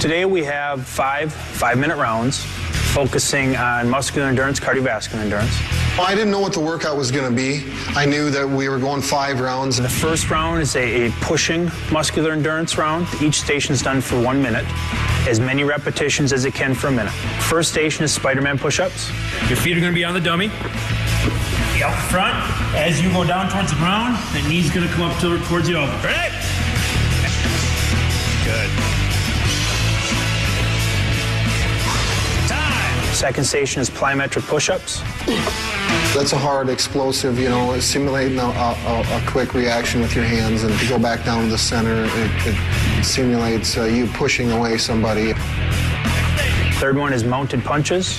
Today we have five-minute rounds focusing on muscular endurance, cardiovascular endurance. Well, I didn't know what the workout was going to be. I knew that we were going 5 rounds. The first round is a pushing muscular endurance round. Each station is done for 1 minute, as many repetitions as it can for a minute. First station is Spider-Man push-ups. Your feet are going to be on the dummy. Out front. As you go down towards the ground, the knee's going to come up towards the elbow. Ready? Good. Second station is plyometric push-ups. That's a hard, explosive, simulating a quick reaction with your hands, and to go back down to the center, it simulates you pushing away somebody. Third one is mounted punches.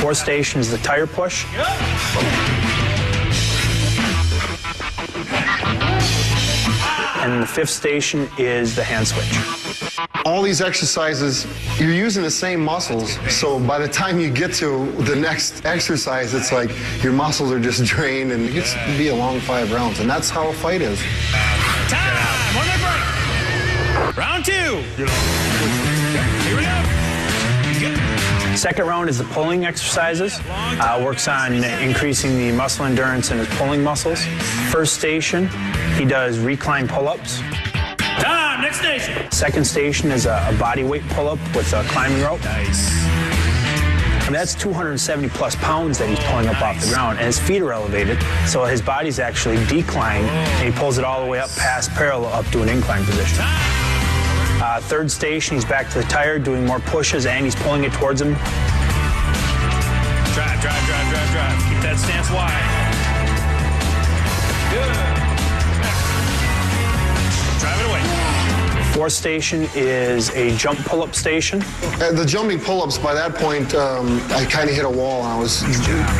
Fourth station is the tire push. And the fifth station is the hand switch. All these exercises, you're using the same muscles, so by the time you get to the next exercise, it's like your muscles are just drained, and it gets to be a long 5 rounds, and that's how a fight is. Time! 1 minute break! Round 2! Here we go! Second round is the pulling exercises. Works on increasing the muscle endurance in his pulling muscles. First station, he does recline pull-ups. Time! Next station! Second station is a body weight pull-up with a climbing rope. Nice. And that's 270 plus pounds that he's pulling up off the ground, and his feet are elevated, so his body's actually declined, and he pulls it all the way up past parallel up to an incline position. Third station, he's back to the tire, doing more pushes, and he's pulling it towards him. Drive. Keep that stance wide. Good. Drive it away. Fourth station is a jump pull-up station. The jumping pull-ups, by that point, I kind of hit a wall, and I was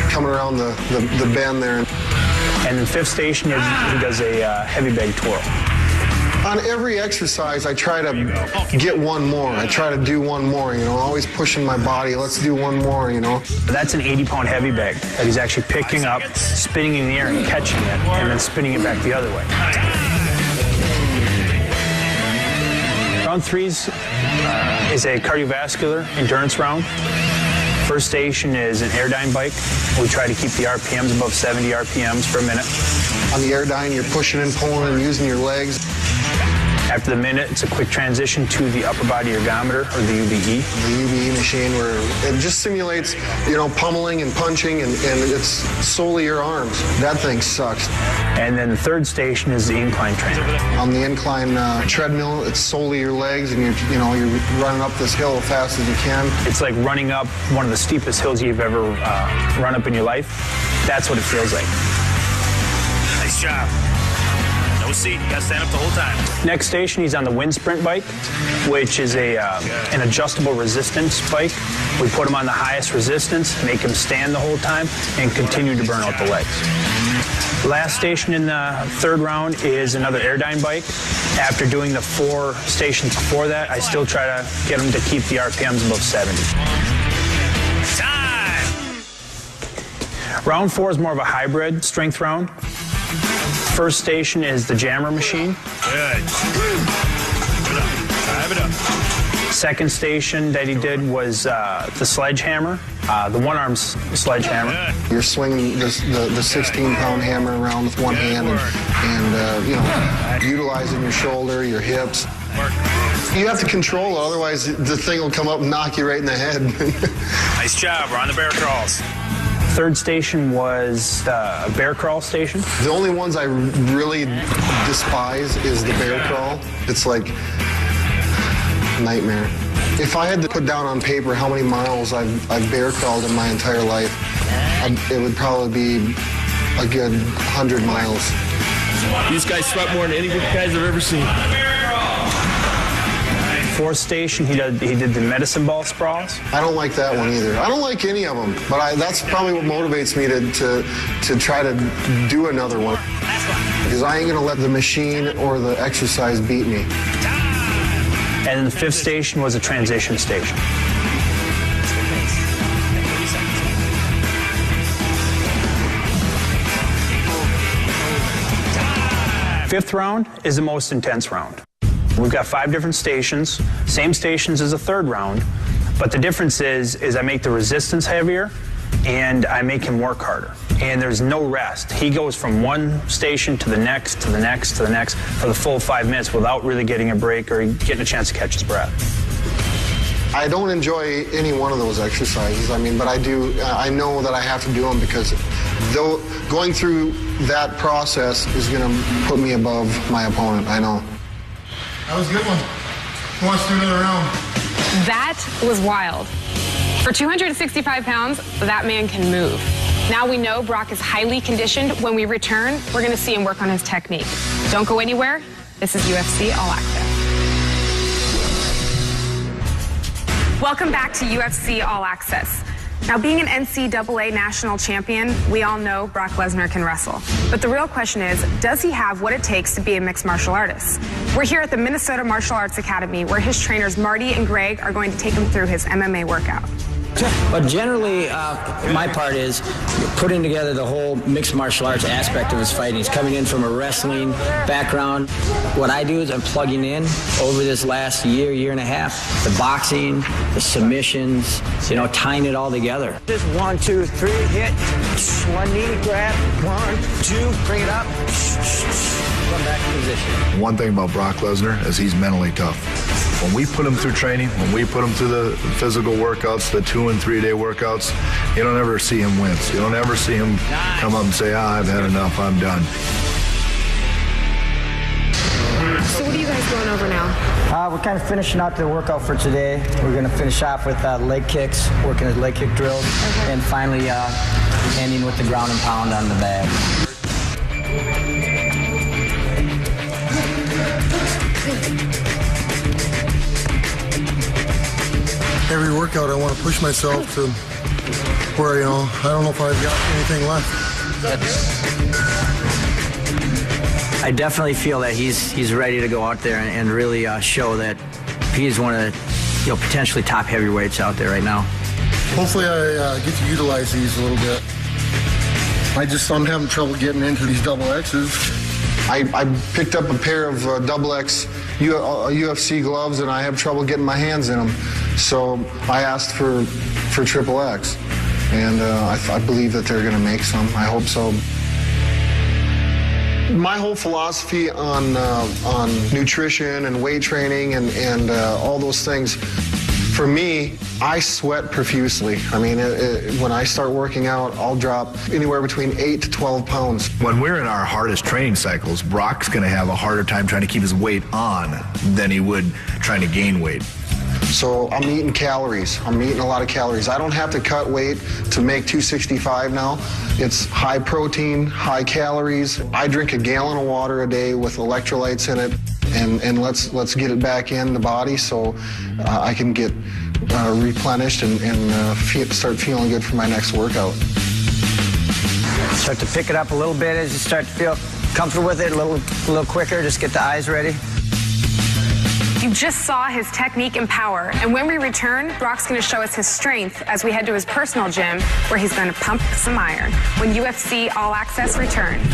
coming around the bend there. And the fifth station, he does a heavy bag twirl. On every exercise, I try to get one more. I try to do one more, always pushing my body. Let's do one more, That's an 80-pound heavy bag that he's actually picking up, spinning in the air and catching it, and then spinning it back the other way. Round 3 is a cardiovascular endurance round. First station is an Airdyne bike. We try to keep the RPMs above 70 RPMs per minute. On the Airdyne, you're pushing and pulling and using your legs. After the minute, it's a quick transition to the upper body ergometer, or the UBE. The UBE machine, where it just simulates, pummeling and punching, and it's solely your arms. That thing sucks. And then the third station is the incline trainer. On the incline treadmill, it's solely your legs, and you're running up this hill as fast as you can. It's like running up one of the steepest hills you've ever run up in your life. That's what it feels like. Nice job. No seat. You got to stand up the whole time. Next station, he's on the wind sprint bike, which is an adjustable resistance bike. We put him on the highest resistance, make him stand the whole time, and continue to burn out the legs. Last station in the third round is another Airdyne bike. After doing the 4 stations before that, I still try to get him to keep the RPMs above 70. Time! Round 4 is more of a hybrid strength round. First station is the jammer machine. Good. Drive it up. Second station that he did was the sledgehammer, the one-arm sledgehammer. You're swinging the 16-pound hammer around with one hand and utilizing your shoulder, your hips. You have to control it, otherwise the thing will come up and knock you right in the head. Nice job. We're on the bear crawls. Third station was a bear crawl station. The only ones I really despise is the bear crawl. It's like nightmare. If I had to put down on paper how many miles I've bear crawled in my entire life, it would probably be a good 100 miles. These guys sweat more than any of you guys I've ever seen. Fourth station, he did the medicine ball sprawls. I don't like that one either. I don't like any of them, but that's probably what motivates me to try to do another one. Because I ain't gonna let the machine or the exercise beat me. And then the fifth station was a transition station. Fifth round is the most intense round. We've got 5 different stations, same stations as the third round, but the difference is I make the resistance heavier and I make him work harder. And there's no rest. He goes from one station to the next, to the next, to the next for the full 5 minutes without really getting a break or getting a chance to catch his breath. I don't enjoy any one of those exercises. I mean, but I do. I know that I have to do them because though going through that process is going to put me above my opponent. I know. That was a good one. Who wants to do another round? That was wild. For 265 pounds, that man can move. Now we know Brock is highly conditioned. When we return, we're going to see him work on his technique. Don't go anywhere. This is UFC All Access. Welcome back to UFC All Access. Now, being an NCAA national champion, we all know Brock Lesnar can wrestle. But the real question is, does he have what it takes to be a mixed martial artist? We're here at the Minnesota Martial Arts Academy, where his trainers Marty and Greg are going to take him through his MMA workout. But generally, my part is putting together the whole mixed martial arts aspect of his fighting. He's coming in from a wrestling background. What I do is I'm plugging in over this last year, year and a half, the boxing, the submissions, tying it all together. Just 1, 2, 3, hit, one knee, grab, 1, 2, bring it up, come back to position. One thing about Brock Lesnar is he's mentally tough. When we put him through training, when we put him through the physical workouts, the 2- and 3-day workouts, you don't ever see him wince. You don't ever see him come up and say, I've had enough, I'm done. So what are you guys going over now? We're kind of finishing out the workout for today. We're going to finish off with leg kicks, working his leg kick drills, and finally ending with the ground and pound on the bag. Every workout, I want to push myself to where, I don't know if I've got anything left. I definitely feel that he's ready to go out there and really show that he is one of the potentially top heavyweights out there right now. Hopefully I get to utilize these a little bit. I'm having trouble getting into these double X's. I picked up a pair of double X UFC gloves, and I have trouble getting my hands in them. So I asked for triple X, and I believe that they're going to make some. I hope so. My whole philosophy on nutrition and weight training and all those things, for me, I sweat profusely. I mean, when I start working out, I'll drop anywhere between 8 to 12 pounds. When we're in our hardest training cycles, Brock's going to have a harder time trying to keep his weight on than he would trying to gain weight. So I'm eating calories. I'm eating a lot of calories. I don't have to cut weight to make 265 now. It's high protein, high calories. I drink a gallon of water a day with electrolytes in it, and let's get it back in the body so I can get replenished and start feeling good for my next workout. Start to pick it up a little bit as you start to feel comfortable with it, a little quicker. Just get the eyes ready. You just saw his technique and power, and when we return, Brock's going to show us his strength as we head to his personal gym where he's going to pump some iron when UFC All Access returns.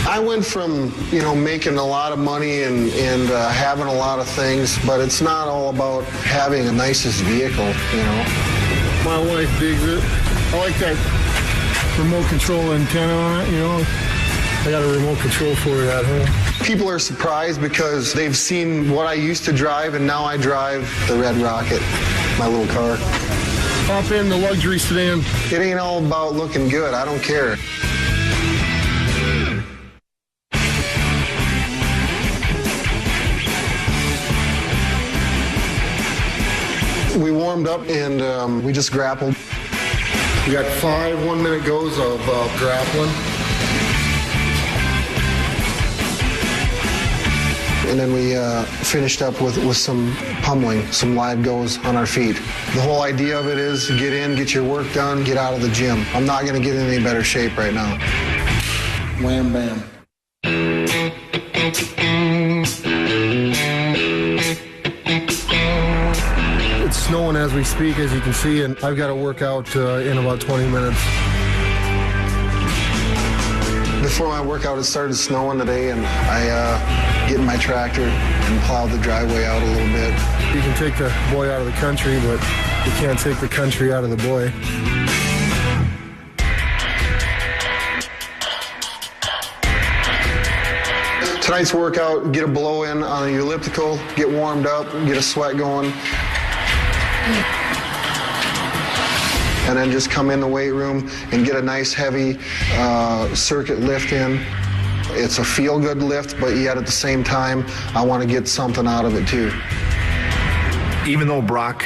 I went from, making a lot of money and having a lot of things, but it's not all about having the nicest vehicle, My wife digs it. I like that remote control antenna on it, I got a remote control for it at home. People are surprised because they've seen what I used to drive, and now I drive the Red Rocket, my little car. Hop in the luxury sedan. It ain't all about looking good. I don't care. We warmed up and we just grappled. We got 5 1-minute goes of grappling. And then we finished up with some pummeling, some live goes on our feet. The whole idea of it is to get in, get your work done, get out of the gym. I'm not going to get in any better shape right now. Wham, bam. It's snowing as we speak, as you can see, and I've got to work out in about 20 minutes. before my workout, it started snowing today, and I get in my tractor and plow the driveway out a little bit. You can take the boy out of the country, but you can't take the country out of the boy. Tonight's workout, get a blow in on the elliptical, get warmed up, get a sweat going. And then just come in the weight room and get a nice heavy circuit lift in. It's a feel-good lift, but yet at the same time, I want to get something out of it too. Even though Brock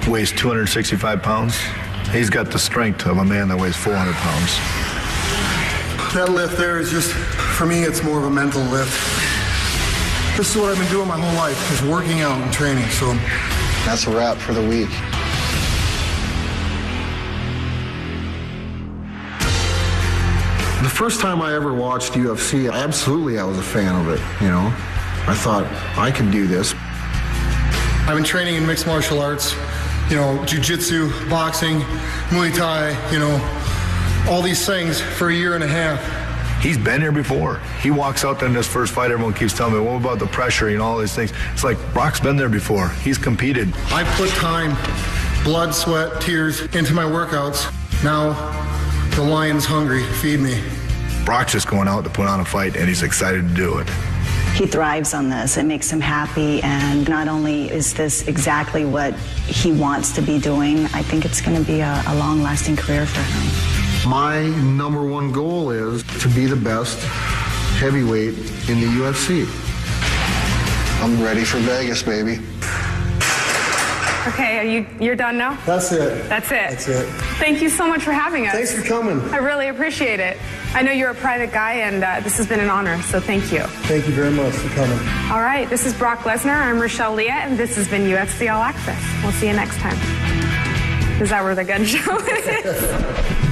weighs 265 pounds, he's got the strength of a man that weighs 400 pounds. That lift there is just, for me, it's more of a mental lift. This is what I've been doing my whole life, is working out and training, so. That's a wrap for the week. The first time I ever watched UFC, absolutely I was a fan of it, you know. I thought, I can do this. I've been training in mixed martial arts, you know, jiu-jitsu, boxing, Muay Thai, you know, all these things for a year and a half. He's been here before. He walks out there in this first fight, everyone keeps telling me, what about the pressure, you know, all these things. It's like, Brock's been there before. He's competed. I put time, blood, sweat, tears into my workouts. Now, the lion's hungry. Feed me. Brock's just going out to put on a fight, and he's excited to do it. He thrives on this. It makes him happy, and not only is this exactly what he wants to be doing, I think it's going to be a long-lasting career for him. My number one goal is to be the best heavyweight in the UFC. I'm ready for Vegas, baby. Okay, you're done now? That's it. That's it. That's it. Thank you so much for having us. Thanks for coming. I really appreciate it. I know you're a private guy, and this has been an honor, so thank you. Thank you very much for coming. All right, this is Brock Lesnar. I'm Rochelle Leah, and this has been UFC All Access. We'll see you next time. Is that where the gun show is?